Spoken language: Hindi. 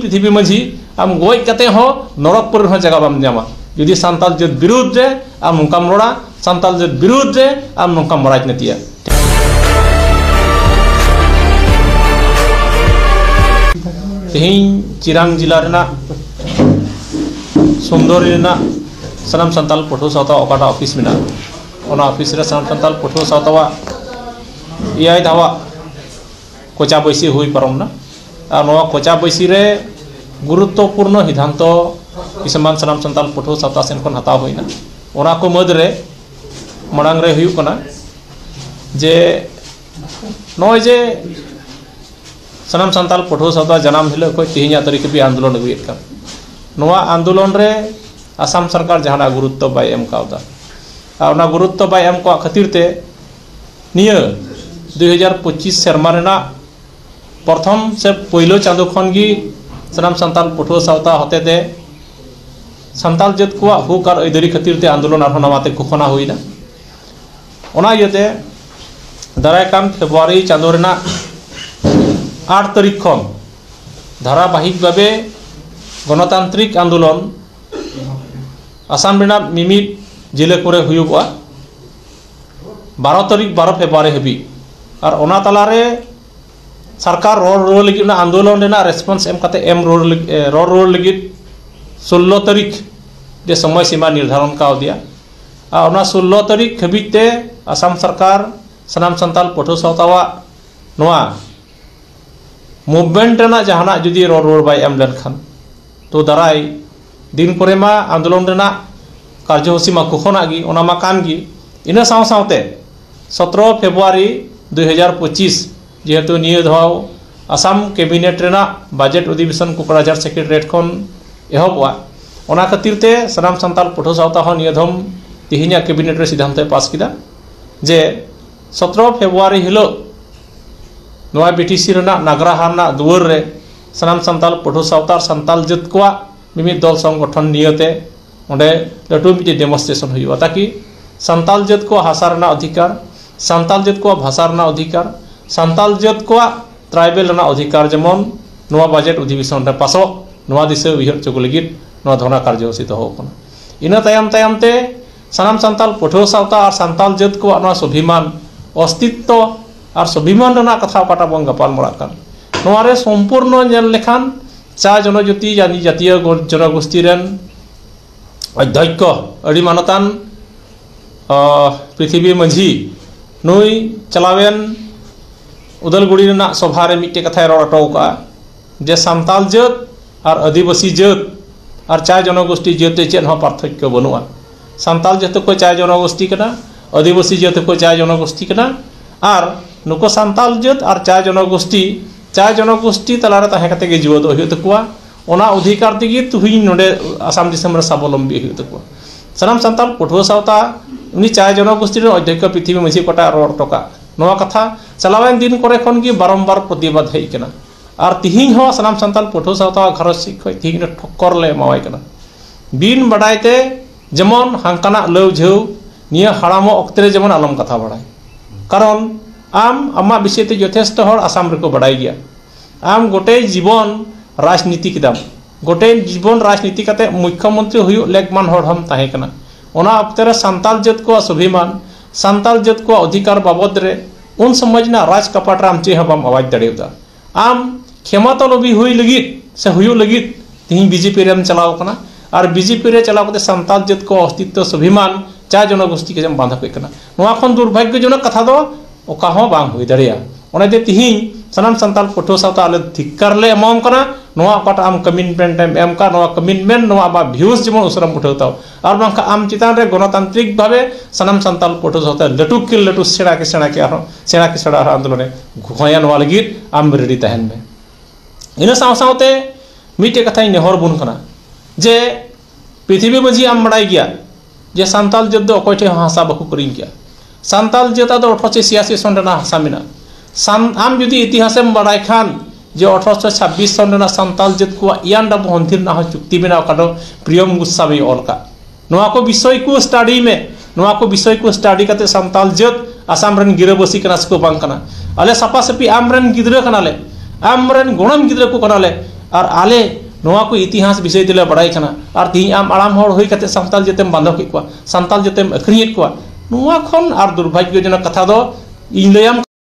पृथ्वी माझी आम गज कते हो नरक पर हो जगह बाम जामा जुदी सान्ताल जात विरुद्ध रे आम नोकाम रोड़ा सान्ताल जात विरुद्ध रे आम नोकाम राजनीतिया तेहिं चिरांग जिला रेना सुंदरी रेना सनाम सान्ताल पठो सावता ओकाटा ऑफिस मेना ओना ऑफिस रे सनाम सान्ताल पठो सावतावा इयाय धावा कोचा बैसी हुई पारमना और नवा कोचा बैसी रे गुरुत्वपूर्ण सिद्धांत किसमान सनाम सान्ताल पठो सावता सेन खन हताव होइना ओना को मदरे मडांग रे हुयु कना जे नय जे सनाम सान्ताल पठो सावता जनाम हिलो को तिहिया तारीख भी आंदोलन अगुयेत का नवा आंदोलन रे आसाम सरकार जहाना गुरुत्व बाय एम कावदा आ ओना गुरुत्व बाय एम को खातिर ते निया 2025 सेरमा रेना प्रथम से पहिलो चांदो खन गी सनाम सान्ताल पठो सावता होते ते सान्ताल जात को हुक और ऐदरी खातिर ते आंदोलन आर नवाते घोषणा हुईना ओना इयते दारायकान फेब्रुआरी चांदो रेना 8 तारीख खन धाराबाहिक भावे गणतांत्रिक आंदोलन आसाम रेना मिमिद जिले को हुयुगआ 12 तारीख 12 फेब्रुआरी हबी और ओना तलारे सरकार रोड लगी आंदोलन रेना रेस्पन्स एम काते एम रोड लगी 16 तारीख जे समय सीमा निर्धारण का दिया और ओना 16 तारीख हबीते आसाम सरकार सनाम सान्ताल पठो सावतावा नोआ मुवमेंट रेना जहाना जुदी रोड बाय एम लेनखान तो दाराय दिन परे मा आंदोलन रेना कार्यसूची मा घोषणा गी ओना मा कान गी इना साव सावते 17 फेब्रुआरी 2025 जेहेतु निये धाव आसाम कैबिनेट रेना बजेट अधिवेशन कोकराझार सेक्रेटारिएट खन एहबवा ओना खातिर ते सनाम सान्ताल पठो सावता हो निये धम तिहिनिया कैबिनेट रे सिद्धांत पास किदा जे 17 फेब्रुआरी हिलो नोआ बीटीसी रेना नागराहाना दुआर रे सनाम सान्ताल पठो सावता सान्ताल जात को मिमिद दल संगठन नियते ओंडे लटू मिटे डेमोन्स्ट्रेशन हुआ ताकि सान्ताल जात को हासा रेना अधिकार सान्ताल जात को भाषा रेना अधिकार सान्ताल जात को ट्राइबल रेना अधिकार जेमन नोआ बजेट अधिवेशन रे पासो नोआ दिसे उहिर चोक लगित नोआ धोना कार्यसूची दहो कना इना तायम तायम ते सनाम सान्ताल पठो सावता और सान्ताल जात को नोआ स्वाभिमान अस्तित्व और स्वाभिमान रेना कथा काटा बन गपाल मरा कान नोआ रे संपूर्ण नेल लेखान चा जनजाति जानी जातीय जनगोष्ठी रेन अध्यक्ष अड़ी मानतान पृथ्वी माझी नुई चलावेन उदलगुड़ी रेना सभा रे मिट्टे कथाय रोड़ अटो का जे सान्ताल जात और आदिवासी जात और चा जनगोष्ठी जात चेन हो पार्थक्य बनुआ सान्ताल जात को चा जनगोष्ठी कना आदिवासी जात को चा जनगोष्ठी कना और नुको सान्ताल जात और चा जनगोष्ठी तलारे ताहे कते गे जीव दो हुई तकुआ ओना अधिकार तेगी तुही नोडे आसाम दिसम रे स्वावलम्बी हुई तकुआ सनाम सान्ताल पठो सावता उनी चा जनगोष्ठी रे अध्यक्ष पृथ्वी माझी कोटा रोड़ टोका नोआ कथा चलावेन दिन करे खन गी बारंबार प्रतिबाद हेई कना और तिहिं हो सनाम सान्ताल पठो सावता घरस सिख तिहिं ने ठक्कर ले मावाई कना बिन बडायते जेमन हांकाना लव झौ निया हाड़ामो अक्तरे जेमन आलम कथा बडाय कारण आम आमा विषयते यथेष्ट हर आसाम रेको बडाय गया आम गोटे जीवन राजनीति किदाम गोटे जीवन राजनीति काते मुख्यमंत्री हुयु लेगमान हर हम ताहे कना ओना अक्तरे सान्ताल जात को स्वाभिमान सान्ताल जात को अधिकार बाबद रे उन समझना राज कपाट राम चे हम आवाज दड़ेदा आम क्षमता लोभी हुई लगित से हुयु लगित तिहिं बीजेपी रेम चलाव कना और बीजेपी रे चलाव कते सान्ताल जात को अस्तित्व स्वाभिमान चा जनगोष्ठी के जम बांधा पे कना नोआ खन दुर्भाग्यजनक कथा दो ओका हो बांग हुई दड़िया ओने दे तिहिं सनाम सान्ताल पठो सावता आले धिक्कार ले एमाम कना नोआ कटा आम कमिटमेंट एम का नोआ कमिटमेंट नोआ बा भ्यूज जेमन उसरम उठावता और बांका आम चितान रे गणतांत्रिक भावे सनाम सान्ताल पठो सावता लटू सेड़ा के सेड़ा आंदोलन घोया नोआ लगी आम रेडी तहन में इन साव सावते मिटे कथाई नेहर बुन कना जे पृथ्वी माझी आम बड़ाई गया जे सान्ताल जात दो अकय ठे हासा बाकु करिं गया सान्ताल जाता दो 1886 सन रेना हासा मिना आम जुदी इतिहास बड़ाई खान जो 1826 सन रेना सान्ताल जात को इयानडा बहंथिर ना चुक्ति में कादो प्रियम गोस्वामी अलका नोआ को विषय को स्टडी में नोआ को विषय को स्टडी करते सान्ताल जात आसाम रेन गिराबसी कना सको बांग कना अले सापा सापी आम रेन गिद्रा कनाले आम रेन गणम गिद्रा को कनाले और आले नोआ को इतिहास विषय तेले बड़ाई खाना और तीन आम आराम होड़ होई कते सांताल जतेम बांधव के को सांताल जतेम अखरियत को नोआ खन और दुर्भाग्यजनक कथा दो इन लयाम